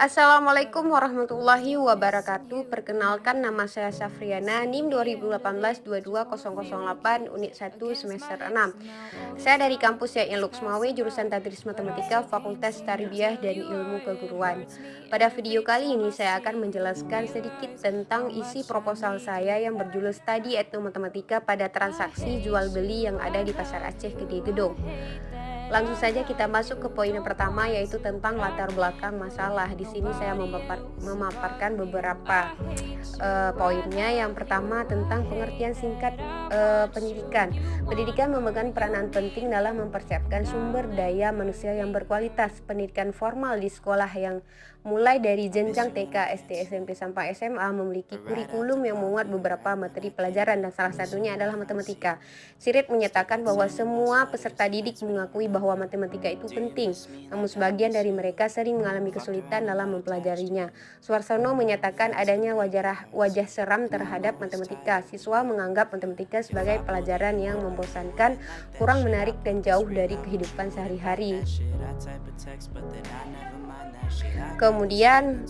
Assalamualaikum warahmatullahi wabarakatuh. Perkenalkan, nama saya Safriana, NIM 2018-22008, Unit 1 semester 6. Saya dari kampus Yahya Luxmawe, jurusan Tadris Matematika, Fakultas Tarbiyah dan Ilmu Keguruan. Pada video kali ini saya akan menjelaskan sedikit tentang isi proposal saya yang berjudul Studi Etnomatematika pada transaksi jual beli yang ada di Pasar Aceh Gede Gedong. Langsung saja kita masuk ke poin yang pertama, yaitu tentang latar belakang masalah. Di sini saya memaparkan beberapa poinnya. Yang pertama tentang pengertian singkat pendidikan. Pendidikan memegang peranan penting dalam mempersiapkan sumber daya manusia yang berkualitas. Pendidikan formal di sekolah yang mulai dari jenjang TK, SD, SMP sampai SMA memiliki kurikulum yang memuat beberapa materi pelajaran dan salah satunya adalah matematika. Sirit menyatakan bahwa semua peserta didik mengakui bahwa matematika itu penting, namun sebagian dari mereka sering mengalami kesulitan dalam mempelajarinya. Suarsono menyatakan adanya wajah seram terhadap matematika. Siswa menganggap matematika sebagai pelajaran yang membosankan, kurang menarik dan jauh dari kehidupan sehari-hari. Kemudian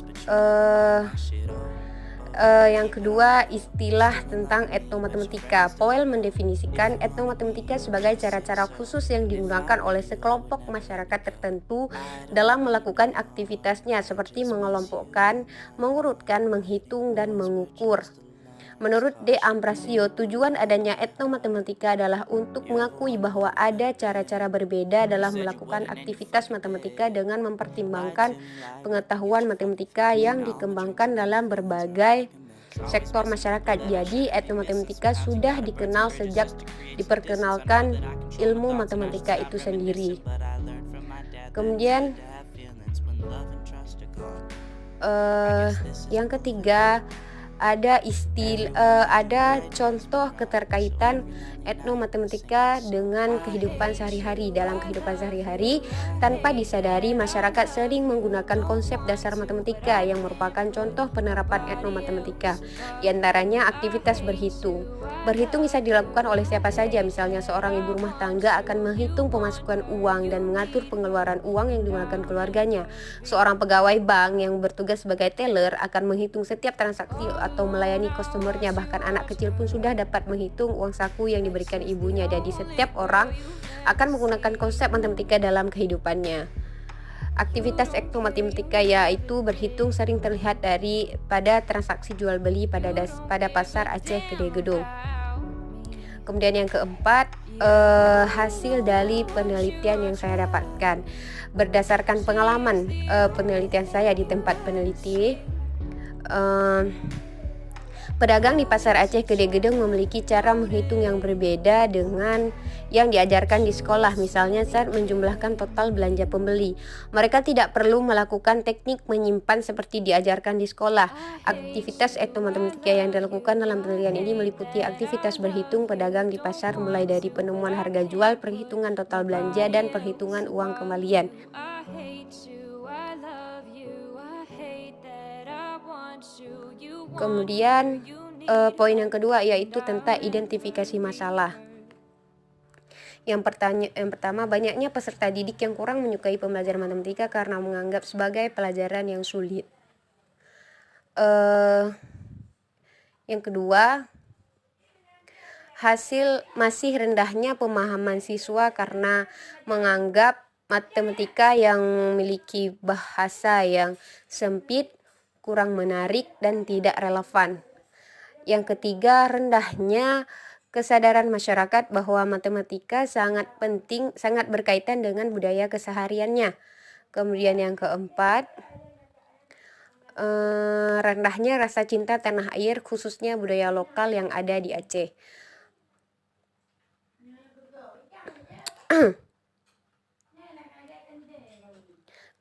yang kedua, istilah tentang etnomatematika. Powell mendefinisikan etnomatematika sebagai cara-cara khusus yang digunakan oleh sekelompok masyarakat tertentu dalam melakukan aktivitasnya, seperti mengelompokkan, mengurutkan, menghitung, dan mengukur. Menurut De Ambrosio, tujuan adanya etnomatematika adalah untuk mengakui bahwa ada cara-cara berbeda dalam melakukan aktivitas matematika dengan mempertimbangkan pengetahuan matematika yang dikembangkan dalam berbagai sektor masyarakat. Jadi, etnomatematika sudah dikenal sejak diperkenalkan ilmu matematika itu sendiri. Kemudian, yang ketiga, ada contoh keterkaitan etnomatematika dengan kehidupan sehari-hari. Dalam kehidupan sehari-hari, tanpa disadari, masyarakat sering menggunakan konsep dasar matematika yang merupakan contoh penerapan etnomatematika. Di antaranya aktivitas berhitung. Berhitung bisa dilakukan oleh siapa saja, misalnya seorang ibu rumah tangga akan menghitung pemasukan uang dan mengatur pengeluaran uang yang digunakan keluarganya. Seorang pegawai bank yang bertugas sebagai teller akan menghitung setiap transaksi atau melayani customernya. Bahkan anak kecil pun sudah dapat menghitung uang saku yang diberikan ibunya. Jadi setiap orang akan menggunakan konsep matematika dalam kehidupannya. Aktivitas etnomatematika yaitu berhitung sering terlihat pada transaksi jual beli pada pasar Aceh Gede Gedong. Kemudian yang keempat, hasil dari penelitian yang saya dapatkan. Berdasarkan pengalaman penelitian saya di tempat peneliti, pedagang di Pasar Aceh Gede Gedong memiliki cara menghitung yang berbeda dengan yang diajarkan di sekolah. Misalnya saat menjumlahkan total belanja pembeli, mereka tidak perlu melakukan teknik menyimpan seperti diajarkan di sekolah. Aktivitas etnomatematika yang dilakukan dalam penelitian ini meliputi aktivitas berhitung pedagang di pasar, mulai dari penemuan harga jual, perhitungan total belanja, dan perhitungan uang kembalian. Kemudian poin yang kedua yaitu tentang identifikasi masalah. Yang pertama, banyaknya peserta didik yang kurang menyukai pembelajaran matematika karena menganggap sebagai pelajaran yang sulit. Yang kedua, hasil masih rendahnya pemahaman siswa karena menganggap matematika yang memiliki bahasa yang sempit, kurang menarik, dan tidak relevan. Yang ketiga, rendahnya kesadaran masyarakat bahwa matematika sangat penting, sangat berkaitan dengan budaya kesehariannya. Kemudian yang keempat, rendahnya rasa cinta tanah air, khususnya budaya lokal yang ada di Aceh.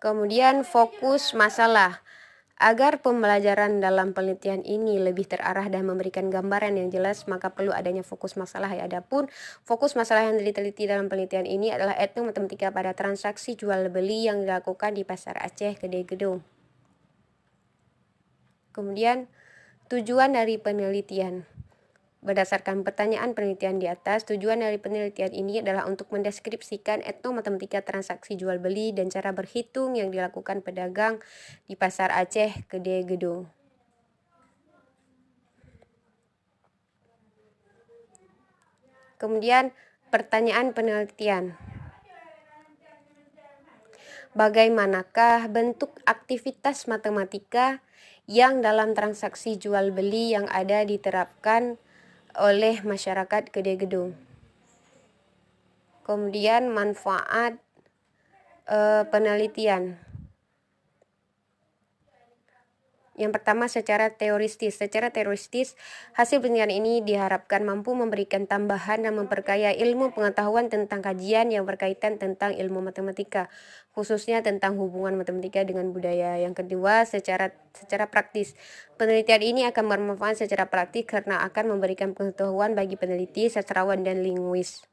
Kemudian fokus masalah. Agar pembelajaran dalam penelitian ini lebih terarah dan memberikan gambaran yang jelas, maka perlu adanya fokus masalah. Adapun fokus masalah yang diteliti dalam penelitian ini adalah etnomatematika pada transaksi jual beli yang dilakukan di Pasar Aceh Gede Gedong. Kemudian tujuan dari penelitian. Berdasarkan pertanyaan penelitian di atas, tujuan dari penelitian ini adalah untuk mendeskripsikan etnomatematika transaksi jual beli dan cara berhitung yang dilakukan pedagang di Pasar Aceh Gede Gedung. Kemudian pertanyaan penelitian. Bagaimanakah bentuk aktivitas matematika yang dalam transaksi jual beli yang ada diterapkan oleh masyarakat Gede Gedung? Kemudian manfaat penelitian. Yang pertama, secara teoristis. Secara teoristis, hasil penelitian ini diharapkan mampu memberikan tambahan dan memperkaya ilmu pengetahuan tentang kajian yang berkaitan tentang ilmu matematika, khususnya tentang hubungan matematika dengan budaya. Yang kedua, secara praktis. Penelitian ini akan bermanfaat secara praktis karena akan memberikan pengetahuan bagi peneliti, sastrawan, dan linguis.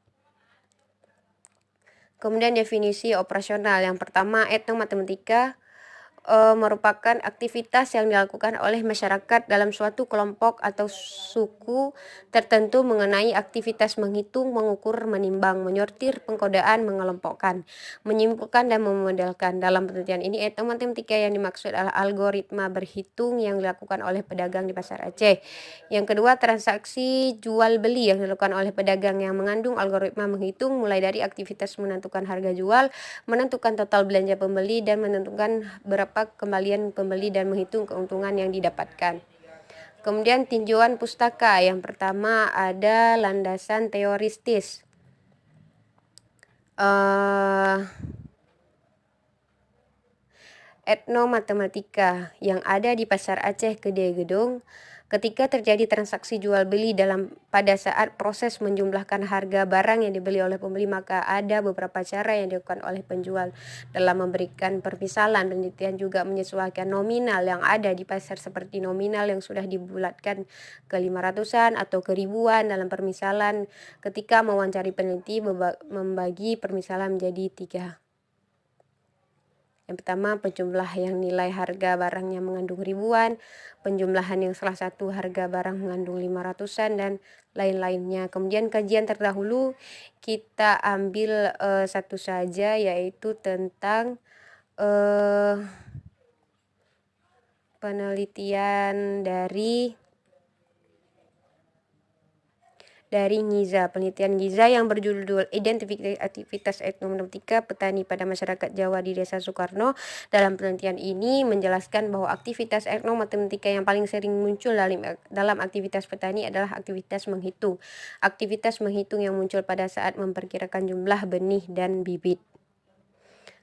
Kemudian definisi operasional. Yang pertama, etnomatematika merupakan aktivitas yang dilakukan oleh masyarakat dalam suatu kelompok atau suku tertentu mengenai aktivitas menghitung, mengukur, menimbang, menyortir, pengkodaan, mengelompokkan, menyimpulkan, dan memodelkan. Dalam penelitian ini, etnomatematika yang dimaksud adalah algoritma berhitung yang dilakukan oleh pedagang di Pasar Aceh. Yang kedua, transaksi jual beli yang dilakukan oleh pedagang yang mengandung algoritma menghitung mulai dari aktivitas menentukan harga jual, menentukan total belanja pembeli, dan menentukan berapa kembalian pembeli dan menghitung keuntungan yang didapatkan. Kemudian tinjauan pustaka. Yang pertama ada landasan teoristis. Etnomatematika yang ada di Pasar Aceh Gede Gedung. Ketika terjadi transaksi jual beli pada saat proses menjumlahkan harga barang yang dibeli oleh pembeli, maka ada beberapa cara yang dilakukan oleh penjual dalam memberikan permisalan. Penelitian juga menyesuaikan nominal yang ada di pasar seperti nominal yang sudah dibulatkan ke 500-an atau ke ribuan dalam permisalan. Ketika mewawancari peneliti, membagi permisalan menjadi 3. Yang pertama, penjumlah yang nilai harga barangnya mengandung ribuan, penjumlahan yang salah satu harga barang mengandung 500-an, dan lain-lainnya. Kemudian kajian terdahulu kita ambil satu saja, yaitu tentang penelitian dari Ngiza. Penelitian Ngiza yang berjudul Identifikasi Aktivitas Etnomatematika Petani pada Masyarakat Jawa di Desa Sukarno. Dalam penelitian ini menjelaskan bahwa aktivitas etnomatematika yang paling sering muncul dalam aktivitas petani adalah aktivitas menghitung. Aktivitas menghitung yang muncul pada saat memperkirakan jumlah benih dan bibit.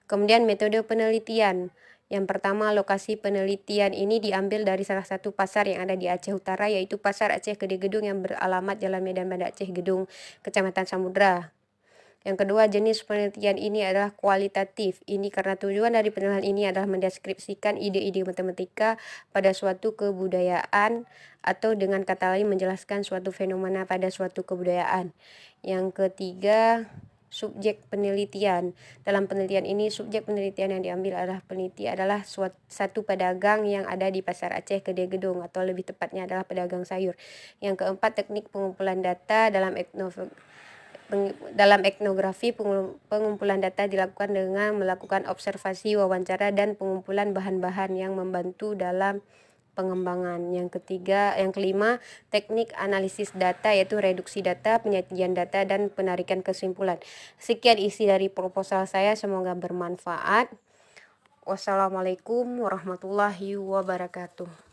Kemudian metode penelitian. Yang pertama, lokasi penelitian ini diambil dari salah satu pasar yang ada di Aceh Utara, yaitu Pasar Aceh Gede Gedung yang beralamat Jalan Medan Banda Aceh Gedung, Kecamatan Samudra. Yang kedua, jenis penelitian ini adalah kualitatif. Ini karena tujuan dari penelitian ini adalah mendeskripsikan ide-ide matematika pada suatu kebudayaan, atau dengan kata lain menjelaskan suatu fenomena pada suatu kebudayaan. Yang ketiga, subjek penelitian. Dalam penelitian ini, subjek penelitian yang diambil peneliti adalah satu pedagang yang ada di Pasar Aceh Gede Gedung, atau lebih tepatnya adalah pedagang sayur. Yang keempat, teknik pengumpulan data. Dalam etnografi, pengumpulan data dilakukan dengan melakukan observasi, wawancara, dan pengumpulan bahan-bahan yang membantu dalam pengembangan. Yang kelima, teknik analisis data, yaitu reduksi data, penyajian data, dan penarikan kesimpulan. Sekian isi dari proposal saya, semoga bermanfaat. Wassalamualaikum warahmatullahi wabarakatuh.